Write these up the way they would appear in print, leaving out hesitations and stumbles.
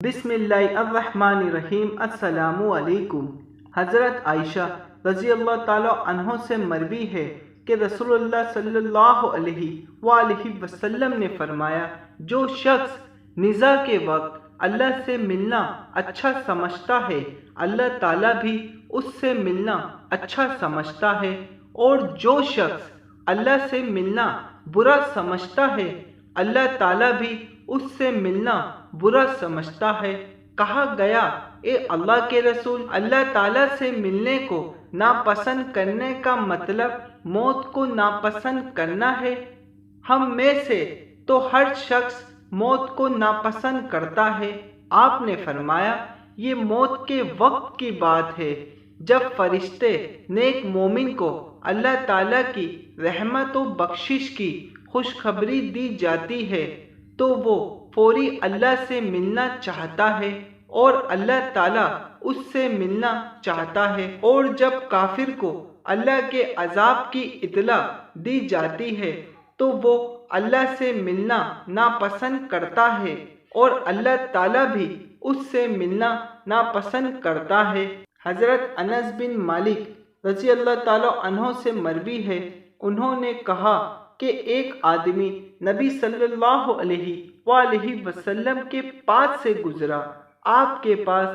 بسم اللہ الرحمن الرحیم۔ السلام علیکم۔ حضرت عائشہ رضی اللہ تعالی عنہ سے مروی ہے کہ رسول اللہ صلی اللہ علیہ وآلہ وسلم نے فرمایا، جو شخص نزاع کے وقت اللہ سے ملنا اچھا سمجھتا ہے، اللہ تعالیٰ بھی اس سے ملنا اچھا سمجھتا ہے، اور جو شخص اللہ سے ملنا برا سمجھتا ہے، اللہ تعالیٰ بھی اس سے ملنا برا سمجھتا ہے۔ کہا گیا، اے اللہ کے رسول، اللہ تعالیٰ سے ملنے کو ناپسند کرنے کا مطلب موت کو ناپسند کرنا ہے؟ ہم میں سے تو ہر شخص موت کو ناپسند کرتا ہے۔ آپ نے فرمایا، یہ موت کے وقت کی بات ہے جب فرشتے نیک مومن کو اللہ تعالیٰ کی رحمت و بخشش کی خوشخبری دی جاتی ہے تو وہ فوری اللہ سے ملنا چاہتا ہے اور اللہ تعالیٰ اس سے ملنا چاہتا ہے، اور جب کافر کو اللہ کے عذاب کی اطلاع دی جاتی ہے تو وہ اللہ سے ملنا ناپسند کرتا ہے اور اللہ تعالیٰ بھی اس سے ملنا ناپسند کرتا ہے۔ حضرت انس بن مالک رضی اللہ تعالی عنہ سے مروی ہے، انہوں نے کہا کہ ایک آدمی نبی صلی اللہ علیہ وآلہ وسلم کے پاس سے گزرا۔ آپ کے پاس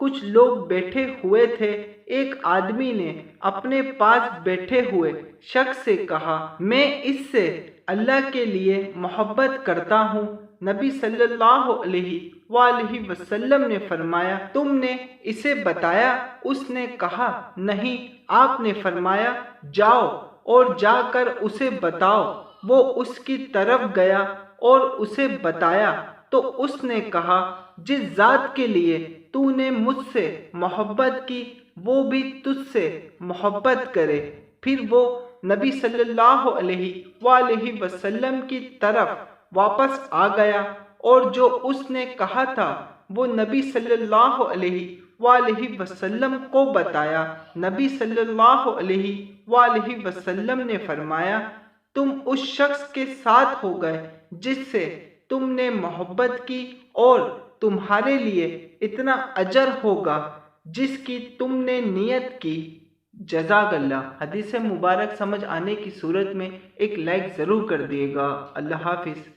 کچھ لوگ بیٹھے ہوئے تھے۔ ایک آدمی نے اپنے پاس بیٹھے ہوئے شخص سے کہا، میں اس سے اللہ کے لیے محبت کرتا ہوں۔ نبی صلی اللہ علیہ وآلہ وسلم نے فرمایا، تم نے اسے بتایا؟ اس نے کہا، نہیں۔ آپ نے فرمایا، جاؤ اور جا کر اسے بتاؤ۔ وہ اس کی طرف گیا اور اسے بتایا تو اس نے کہا، جس ذات کے لیے تو نے مجھ سے محبت کی وہ بھی تجھ سے محبت کرے۔ پھر وہ نبی صلی اللہ علیہ وآلہ وسلم کی طرف واپس آ گیا اور جو اس نے کہا تھا وہ نبی صلی اللہ علیہ وآلہ وسلم کو بتایا۔ نبی صلی اللہ علیہ وآلہ وسلم نے فرمایا، تم اس شخص کے ساتھ ہو گئے جس سے تم نے محبت کی، اور تمہارے لیے اتنا اجر ہوگا جس کی تم نے نیت کی۔ جزاک اللہ۔ حدیث مبارک سمجھ آنے کی صورت میں ایک لائک ضرور کر دیے گا۔ اللہ حافظ۔